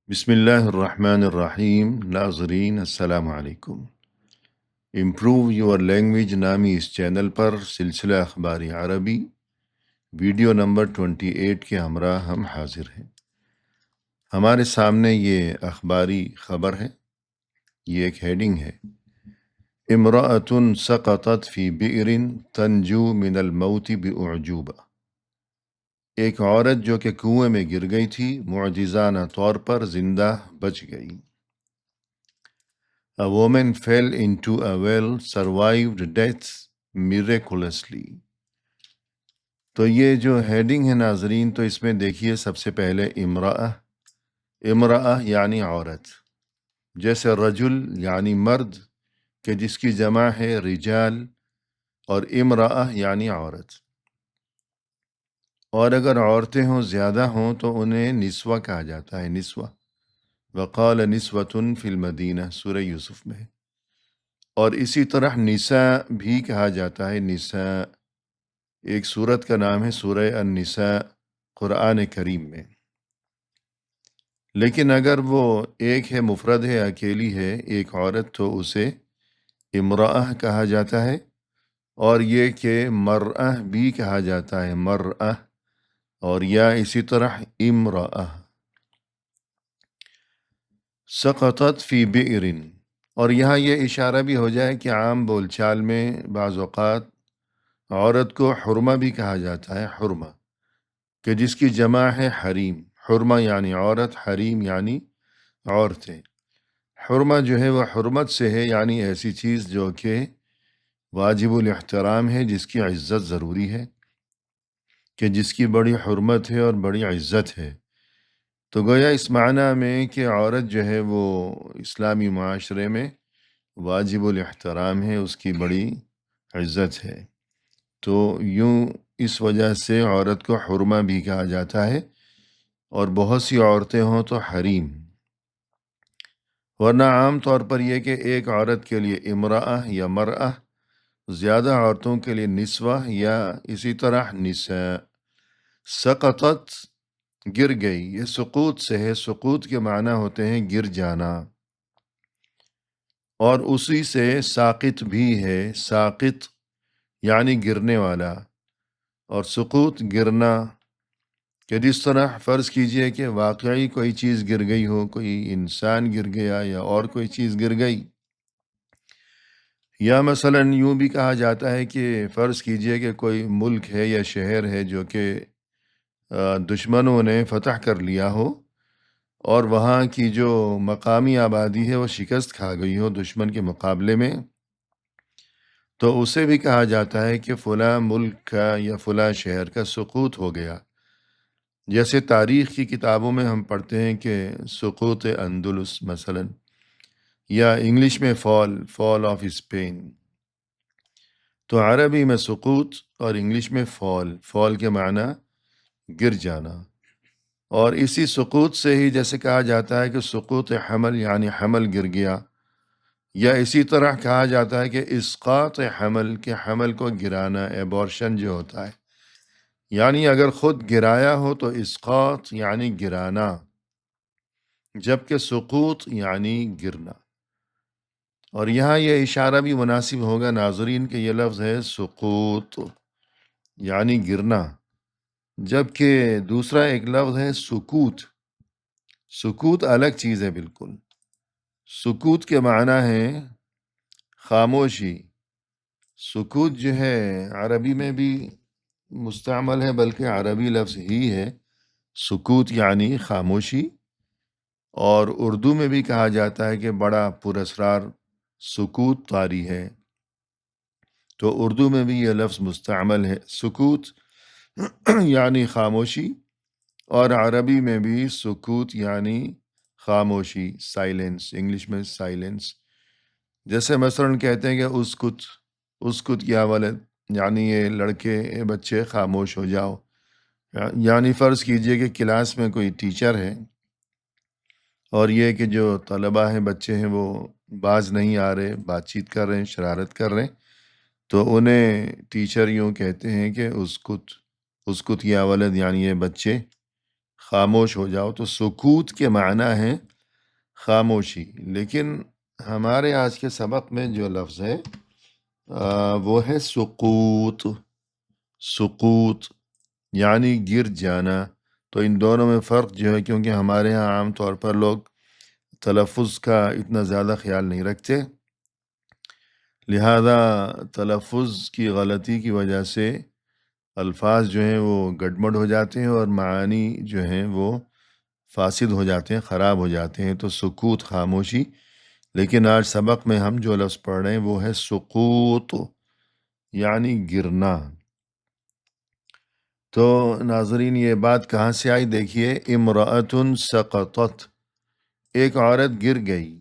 بسم اللہ الرحمن الرحیم ناظرین السلام علیکم۔ امپروو یور لینگویج نامی اس چینل پر سلسلہ اخباری عربی ویڈیو نمبر 28 کے ہمراہ ہم حاضر ہیں۔ ہمارے سامنے یہ اخباری خبر ہے، یہ ایک ہیڈنگ ہے، امرأة سقطت فی بئر تنجو من الموت بأعجوبہ۔ ایک عورت جو کہ کنویں میں گر گئی تھی، معجزانہ طور پر زندہ بچ گئی۔ A woman fell into a well, survived death miraculously۔ تو یہ جو ہیڈنگ ہے ناظرین، تو اس میں دیکھیے سب سے پہلے امرأہ یعنی عورت، جیسے رجل یعنی مرد کہ جس کی جمع ہے رجال، اور امرأہ یعنی عورت۔ اور اگر عورتیں ہوں زیادہ ہوں تو انہیں نسوہ کہا جاتا ہے، نسوہ۔ وقال نسوة فی المدینہ، سورہ یوسف میں۔ اور اسی طرح نساء بھی کہا جاتا ہے، نساء ایک سورت کا نام ہے، سورہ النساء قرآن کریم میں۔ لیکن اگر وہ ایک ہے، مفرد ہے، اکیلی ہے، ایک عورت، تو اسے امرأہ کہا جاتا ہے۔ اور یہ کہ مرأہ بھی کہا جاتا ہے، مرأہ، اور یا اسی طرح امرأہ۔ سقطت فی بئر، اور یہاں یہ اشارہ بھی ہو جائے کہ عام بول چال میں بعض اوقات عورت کو حرمہ بھی کہا جاتا ہے، حرمہ، کہ جس کی جمع ہے حریم۔ حرمہ یعنی عورت، حریم یعنی عورتیں۔ حرمہ جو ہے وہ حرمت سے ہے، یعنی ایسی چیز جو کہ واجب الاحترام ہے، جس کی عزت ضروری ہے، کہ جس کی بڑی حرمت ہے اور بڑی عزت ہے۔ تو گویا اس معنی میں کہ عورت جو ہے وہ اسلامی معاشرے میں واجب الاحترام ہے، اس کی بڑی عزت ہے۔ تو یوں اس وجہ سے عورت کو حرمہ بھی کہا جاتا ہے، اور بہت سی عورتیں ہوں تو حریم۔ ورنہ عام طور پر یہ کہ ایک عورت کے لیے امرأہ یا مرأہ، زیادہ عورتوں کے لیے نسوہ یا اسی طرح نساء۔ سقطت گر گئی، یہ سقوط سے ہے، سقوط کے معنی ہوتے ہیں گر جانا، اور اسی سے ساقط بھی ہے، ساقط یعنی گرنے والا، اور سقوط گرنا، کہ جس طرح فرض کیجئے کہ واقعی کوئی چیز گر گئی ہو، کوئی انسان گر گیا یا اور کوئی چیز گر گئی، یا مثلا یوں بھی کہا جاتا ہے کہ فرض کیجئے کہ کوئی ملک ہے یا شہر ہے جو کہ دشمنوں نے فتح کر لیا ہو، اور وہاں کی جو مقامی آبادی ہے وہ شکست کھا گئی ہو دشمن کے مقابلے میں، تو اسے بھی کہا جاتا ہے کہ فلاں ملک کا یا فلاں شہر کا سقوط ہو گیا۔ جیسے تاریخ کی کتابوں میں ہم پڑھتے ہیں کہ سقوط اندلس مثلا، یا انگلش میں فال آف اسپین۔ تو عربی میں سقوط اور انگلش میں فال کے معنی گر جانا۔ اور اسی سقوط سے ہی جیسے کہا جاتا ہے کہ سقوط حمل یعنی حمل گر گیا، یا اسی طرح کہا جاتا ہے کہ اسقاط حمل، کے حمل کو گرانا، ایبورشن جو ہوتا ہے، یعنی اگر خود گرایا ہو تو اسقاط یعنی گرانا، جبکہ سقوط یعنی گرنا۔ اور یہاں یہ اشارہ بھی مناسب ہوگا ناظرین کہ یہ لفظ ہے سقوط یعنی گرنا، جبکہ دوسرا ایک لفظ ہے سکوت۔ سکوت الگ چیز ہے بالکل۔ سکوت کے معنی ہے خاموشی۔ سکوت جو ہے عربی میں بھی مستعمل ہے، بلکہ عربی لفظ ہی ہے سکوت یعنی خاموشی، اور اردو میں بھی کہا جاتا ہے کہ بڑا پراسرار سکوت طاری ہے، تو اردو میں بھی یہ لفظ مستعمل ہے، سکوت یعنی خاموشی، اور عربی میں بھی سکوت یعنی خاموشی، سائلنس، انگلش میں سائلنس۔ جیسے مثلا کہتے ہیں کہ اسکت یا ولد، یعنی یہ لڑکے بچے خاموش ہو جاؤ۔ یعنی فرض کیجئے کہ کلاس میں کوئی ٹیچر ہے، اور یہ کہ جو طلباء ہیں، بچے ہیں، وہ باز نہیں آ رہے، بات چیت کر رہے ہیں، شرارت کر رہے ہیں، تو انہیں ٹیچر یوں کہتے ہیں کہ اسکت یا ولد، یعنی یہ بچے خاموش ہو جاؤ، تو سکوت کے معنی ہے خاموشی، لیکن ہمارے آج کے سبق میں جو لفظ ہے وہ ہے سقوط. سقوط یعنی گر جانا. تو ان دونوں میں فرق جو ہے، کیونکہ ہمارے ہاں عام طور پر لوگ تلفظ کا اتنا زیادہ خیال نہیں رکھتے، لہذا تلفظ کی غلطی کی وجہ سے الفاظ جو ہیں وہ گڈمڈ ہو جاتے ہیں اور معانی جو ہیں وہ فاسد ہو جاتے ہیں، خراب ہو جاتے ہیں. تو سکوت خاموشی، لیکن آج سبق میں ہم جو لفظ پڑھ رہے ہیں وہ ہے سقوط یعنی گرنا. تو ناظرین یہ بات کہاں سے آئی؟ دیکھیے، امرأۃ سقطت، ایک عورت گر گئی.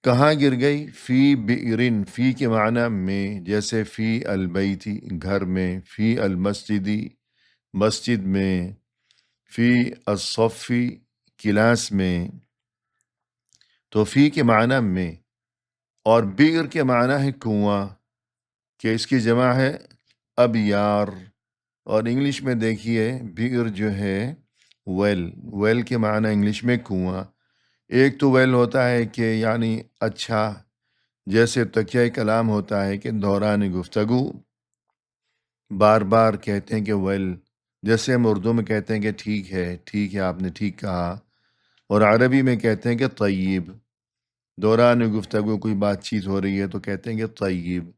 کہاں گر گئی؟ فی بئرن، فی کے معنی میں، جیسے فی البیتی گھر میں، فی المسجدی مسجد میں، فی الصفی کلاس میں. تو فی کے معنی میں، اور بئر کے معنی ہے کنواں، کہ اس کی جمع ہے ابیار. اور انگلش میں دیکھیے بئر جو ہے ویل، ویل کے معنی انگلش میں کنواں. ایک تو ویل ہوتا ہے کہ یعنی اچھا، جیسے تکیہ کلام ہوتا ہے کہ دوران گفتگو بار بار کہتے ہیں کہ ویل، جیسے ہم اردو میں کہتے ہیں کہ ٹھیک ہے، ٹھیک ہے، آپ نے ٹھیک کہا. اور عربی میں کہتے ہیں کہ طیب، دوران گفتگو کوئی بات چیت ہو رہی ہے تو کہتے ہیں کہ طیب.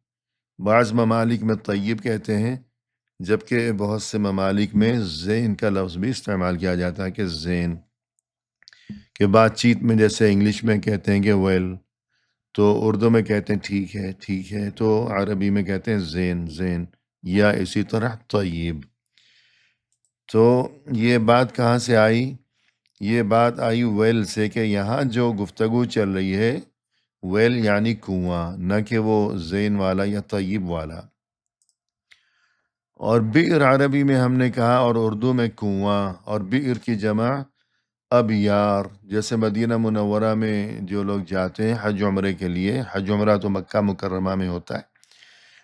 بعض ممالک میں طیب کہتے ہیں، جبکہ بہت سے ممالک میں زین کا لفظ بھی استعمال کیا جاتا ہے کہ زین، کہ بات چیت میں جیسے انگلش میں کہتے ہیں کہ ویل، تو اردو میں کہتے ہیں ٹھیک ہے، ٹھیک ہے، تو عربی میں کہتے ہیں زین، زین، یا اسی طرح طیب. تو یہ بات کہاں سے آئی؟ یہ بات آئی ویل سے، کہ یہاں جو گفتگو چل رہی ہے ویل یعنی کنواں، نہ کہ وہ زین والا یا طیب والا. اور بئر عربی میں ہم نے کہا، اور اردو میں کنواں. اور بئر کی جمع ابیار. جیسے مدینہ منورہ میں جو لوگ جاتے ہیں حج عمرے کے لیے، حج عمرہ تو مکہ مکرمہ میں ہوتا ہے،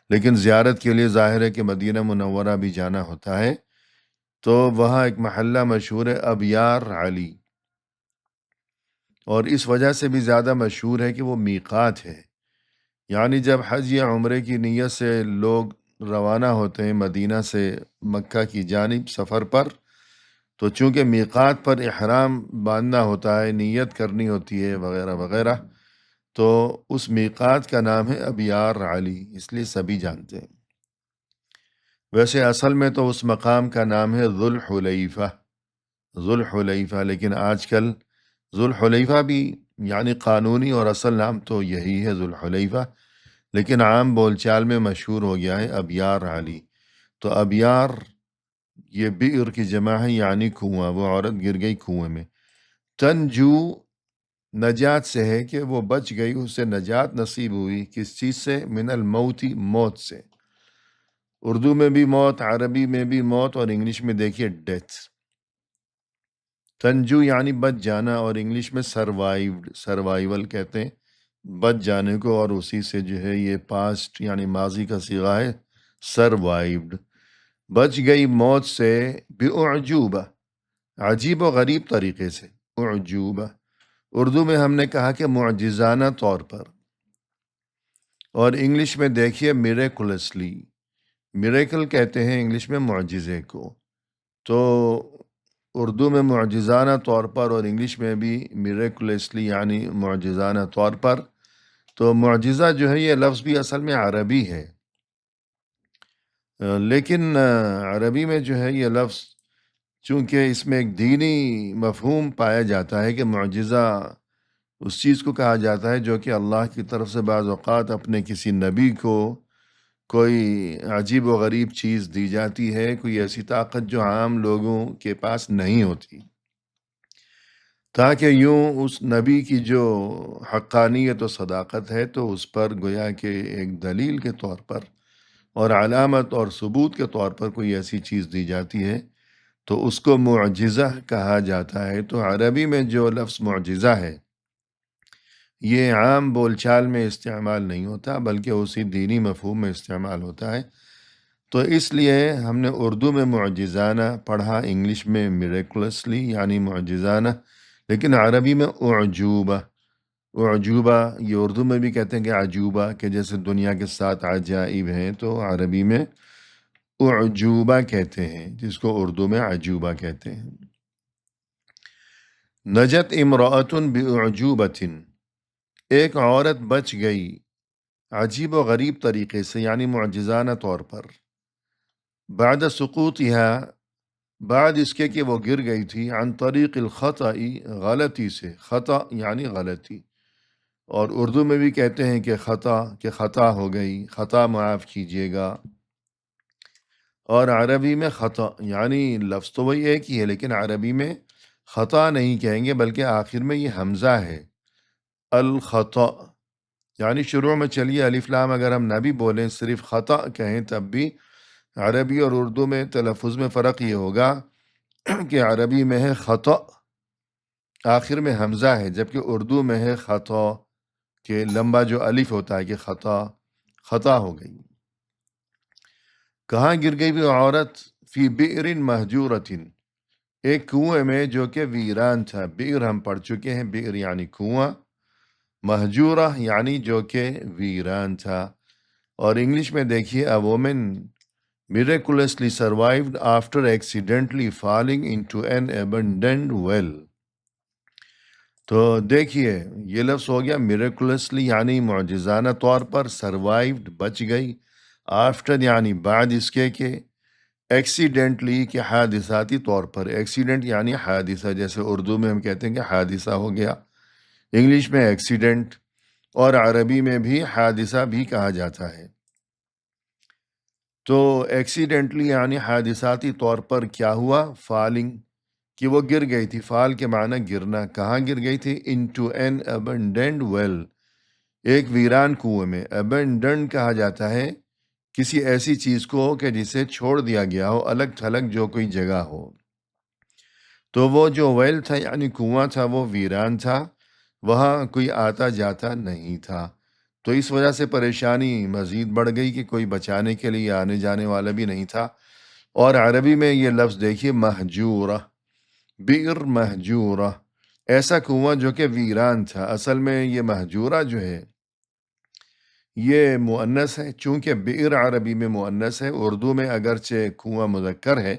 لیکن زیارت کے لیے ظاہر ہے کہ مدینہ منورہ بھی جانا ہوتا ہے. تو وہاں ایک محلہ مشہور ہے ابیار علی، اور اس وجہ سے بھی زیادہ مشہور ہے کہ وہ میقات ہے. یعنی جب حج یا عمرے کی نیت سے لوگ روانہ ہوتے ہیں مدینہ سے مکہ کی جانب سفر پر، تو چونکہ میقات پر احرام باندھنا ہوتا ہے، نیت کرنی ہوتی ہے وغیرہ وغیرہ، تو اس میقات کا نام ہے ابیار علی، اس لیے سبھی جانتے ہیں. ویسے اصل میں تو اس مقام کا نام ہے ذوالحلیفہ، ذوالحلیفہ، لیکن آج کل ذوالحلیفہ بھی یعنی قانونی اور اصل نام تو یہی ہے ذوالحلیفہ، لیکن عام بول چال میں مشہور ہو گیا ہے ابیار علی. تو ابیار یہ بئر کی جمع ہے یعنی کنواں، وہ عورت گر گئی کنویں میں. تنجو نجات سے ہے کہ وہ بچ گئی، اسے نجات نصیب ہوئی. کس چیز سے؟ من الموتی، موت سے. اردو میں بھی موت، عربی میں بھی موت، اور انگلش میں دیکھیے ڈیتھ. تنجو یعنی بچ جانا، اور انگلش میں سروائیوڈ، سروائیول کہتے ہیں بچ جانے کو، اور اسی سے جو ہے یہ پاسٹ یعنی ماضی کا صیغہ ہے سروائیوڈ. بچ گئی موت سے بِأُعْجُوبَہ، عجیب و غریب طریقے سے. اعجوبہ اردو میں ہم نے کہا کہ معجزانہ طور پر، اور انگلش میں دیکھیے میریکولسلی. میریکل کہتے ہیں انگلش میں معجزے کو. تو اردو میں معجزانہ طور پر، اور انگلش میں بھی میریکولسلی یعنی معجزانہ طور پر. تو معجزہ جو ہے یہ لفظ بھی اصل میں عربی ہے، لیکن عربی میں جو ہے یہ لفظ چونکہ اس میں ایک دینی مفہوم پایا جاتا ہے کہ معجزہ اس چیز کو کہا جاتا ہے جو کہ اللہ کی طرف سے بعض اوقات اپنے کسی نبی کو کوئی عجیب و غریب چیز دی جاتی ہے، کوئی ایسی طاقت جو عام لوگوں کے پاس نہیں ہوتی، تاکہ یوں اس نبی کی جو حقانیت و صداقت ہے تو اس پر گویا کہ ایک دلیل کے طور پر اور علامت اور ثبوت کے طور پر کوئی ایسی چیز دی جاتی ہے، تو اس کو معجزہ کہا جاتا ہے. تو عربی میں جو لفظ معجزہ ہے یہ عام بول چال میں استعمال نہیں ہوتا، بلکہ اسی دینی مفہوم میں استعمال ہوتا ہے. تو اس لیے ہم نے اردو میں معجزانہ پڑھا، انگلش میں میریکولسلی یعنی معجزانہ، لیکن عربی میں اعجوبہ۔ اعجوبہ یہ اردو میں بھی کہتے ہیں کہ عجوبہ، کہ جیسے دنیا کے 7 عجائب ہیں، تو عربی میں اعجوبہ کہتے ہیں، جس کو اردو میں عجوبہ کہتے ہیں۔ نجت امرأۃ باعجوبۃ، ایک عورت بچ گئی عجیب و غریب طریقے سے، یعنی معجزانہ طور پر، بعد سقوطها، بعد اس کے کہ وہ گر گئی تھی، عن طریق الخطأ، غلطی سے، خطا یعنی غلطی، اور اردو میں بھی کہتے ہیں کہ خطا ہو گئی، خطا معاف کیجیے گا، اور عربی میں خطا یعنی لفظ تو وہی ایک ہی ہے، لیکن عربی میں خطا نہیں کہیں گے، بلکہ آخر میں یہ حمزہ ہے، الخطا، یعنی شروع میں چلیے الف لام اگر ہم نہ بھی بولیں، صرف خطا کہیں، تب بھی عربی اور اردو میں تلفظ میں فرق یہ ہوگا کہ عربی میں ہے خطا، آخر میں حمزہ ہے، جبکہ اردو میں ہے خطا، کہ لمبا جو الف ہوتا ہے، کہ خطا ہو گئی۔ کہاں گر گئی وہ عورت؟ فی بئر مہجورۃ، ایک کنویں میں جو کہ ویران تھا۔ بئر ہم پڑھ چکے ہیں، بئر یعنی کنواں، مہجورہ یعنی جو کہ ویران تھا۔ اور انگلش میں دیکھیے، a woman miraculously survived after accidentally falling into an abandoned well۔ تو دیکھیے یہ لفظ ہو گیا miraculously یعنی معجزانہ طور پر، survived بچ گئی، after یعنی بعد اس کے کہ، ایکسیڈنٹلی کہ حادثاتی طور پر، ایکسیڈنٹ یعنی حادثہ، جیسے اردو میں ہم کہتے ہیں کہ حادثہ ہو گیا، انگلش میں ایکسیڈنٹ، اور عربی میں بھی حادثہ بھی کہا جاتا ہے۔ تو ایکسیڈنٹلی یعنی حادثاتی طور پر کیا ہوا؟ فالنگ، کہ وہ گر گئی تھی، فال کے معنی گرنا۔ کہاں گر گئی تھی؟ انٹو این abandoned well، ایک ویران کنویں میں۔ abandoned کہا جاتا ہے کسی ایسی چیز کو کہ جسے چھوڑ دیا گیا ہو، الگ تھلگ جو کوئی جگہ ہو۔ تو وہ جو ویل تھا یعنی کنواں تھا، وہ ویران تھا، وہاں کوئی آتا جاتا نہیں تھا، تو اس وجہ سے پریشانی مزید بڑھ گئی کہ کوئی بچانے کے لیے آنے جانے والا بھی نہیں تھا۔ اور عربی میں یہ لفظ دیکھیے، مہجورہ، بئر مہجورہ، ایسا کنواں جو کہ ویران تھا۔ اصل میں یہ مہجورہ جو ہے یہ مؤنث ہے، چونکہ بئر عربی میں مؤنث ہے، اردو میں اگرچہ کنواں مذکر ہے،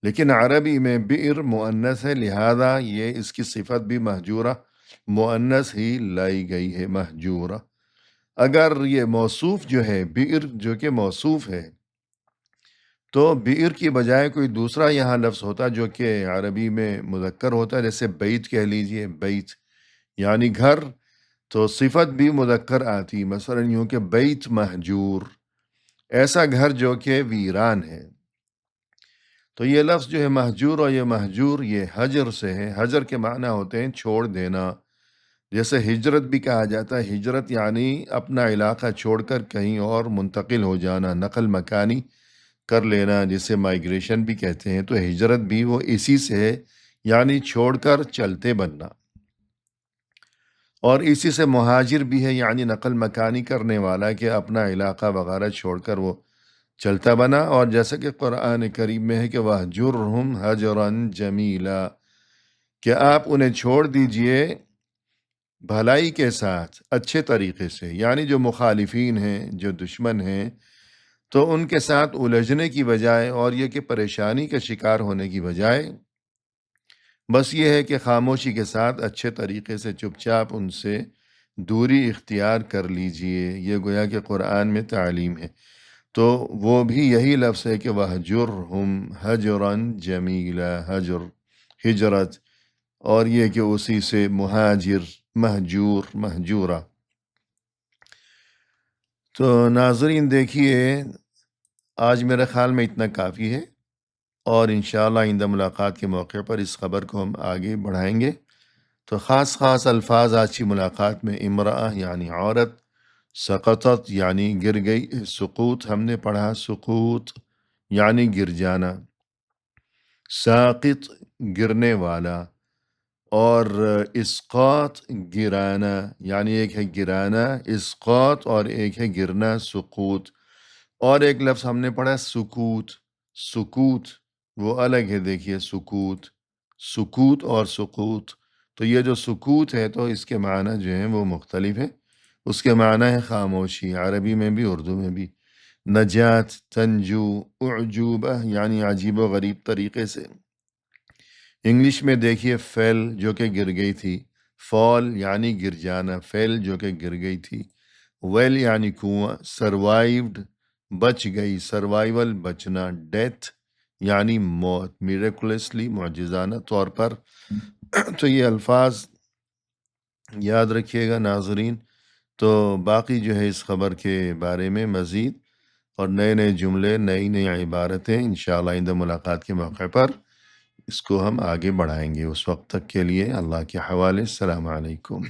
لیکن عربی میں بئر مؤنث ہے، لہذا یہ اس کی صفت بھی مہجورہ مؤنث ہی لائی گئی ہے، مہجورہ۔ اگر یہ موصوف جو ہے بئر جو کہ موصوف ہے، تو بئر کی بجائے کوئی دوسرا یہاں لفظ ہوتا جو کہ عربی میں مذکر ہوتا ہے، جیسے بیت کہہ لیجئے، بیت یعنی گھر، تو صفت بھی مذکر آتی، مثلا یوں کہ بیت مہجور، ایسا گھر جو کہ ویران ہے۔ تو یہ لفظ جو ہے مہجور، اور یہ مہجور یہ حجر سے ہے۔ حجر کے معنی ہوتے ہیں چھوڑ دینا، جیسے ہجرت بھی کہا جاتا ہے، ہجرت یعنی اپنا علاقہ چھوڑ کر کہیں اور منتقل ہو جانا، نقل مکانی کر لینا، جسے مائگریشن بھی کہتے ہیں۔ تو ہجرت بھی وہ اسی سے ہے، یعنی چھوڑ کر چلتے بننا، اور اسی سے مہاجر بھی ہے، یعنی نقل مکانی کرنے والا، کہ اپنا علاقہ وغیرہ چھوڑ کر وہ چلتا بنا۔ اور جیسا کہ قرآن کریم میں ہے کہ وَهْجُرْهُمْ هَجْرًا جَمِيلًا، کہ آپ انہیں چھوڑ دیجئے بھلائی کے ساتھ، اچھے طریقے سے، یعنی جو مخالفین ہیں، جو دشمن ہیں، تو ان کے ساتھ الجھنے کی بجائے، اور یہ کہ پریشانی کا شکار ہونے کی بجائے، بس یہ ہے کہ خاموشی کے ساتھ اچھے طریقے سے چپ چاپ ان سے دوری اختیار کر لیجئے۔ یہ گویا کہ قرآن میں تعلیم ہے۔ تو وہ بھی یہی لفظ ہے کہ وَهْجُرْهُمْ هَجْرًا جَمِيلًا، حجر ہجرت، اور یہ کہ اسی سے مہاجر، مہجور، مہجورہ۔ تو ناظرین دیکھیے، آج میرے خیال میں اتنا کافی ہے، اور انشاءاللہ آئندہ ملاقات کے موقع پر اس خبر کو ہم آگے بڑھائیں گے۔ تو خاص الفاظ آج کی ملاقات میں، امرأہ یعنی عورت، سقطت یعنی گر گئی، سقوط ہم نے پڑھا، سقوط یعنی گر جانا، ساقط گرنے والا، اور اسقاط گرانا، یعنی ایک ہے گرانا اسقاط، اور ایک ہے گرنا سقوط۔ اور ایک لفظ ہم نے پڑھا سکوت، سکوت وہ الگ ہے، دیکھیے سکوت، سکوت اور سکوت، تو یہ جو سکوت ہے تو اس کے معنی جو ہیں وہ مختلف ہیں، اس کے معنی ہے خاموشی، عربی میں بھی اردو میں بھی، نجات، تنجو، اعجوبہ یعنی عجیب و غریب طریقے سے۔ انگلش میں دیکھیے فیل جو کہ گر گئی تھی، فال یعنی گر جانا، فیل جو کہ گر گئی تھی، ویل یعنی کنواں، سروائیوڈ بچ گئی، سروائیول بچنا، ڈیتھ یعنی موت، میریکولسلی معجزانہ طور پر۔ تو یہ الفاظ یاد رکھیے گا ناظرین، تو باقی جو ہے اس خبر کے بارے میں مزید اور نئے نئے جملے، نئی نئی عبارتیں انشاءاللہ آئندہ ملاقات کے موقع پر اس کو ہم آگے بڑھائیں گے۔ اس وقت تک کے لیے اللہ کے حوالے، السلام علیکم۔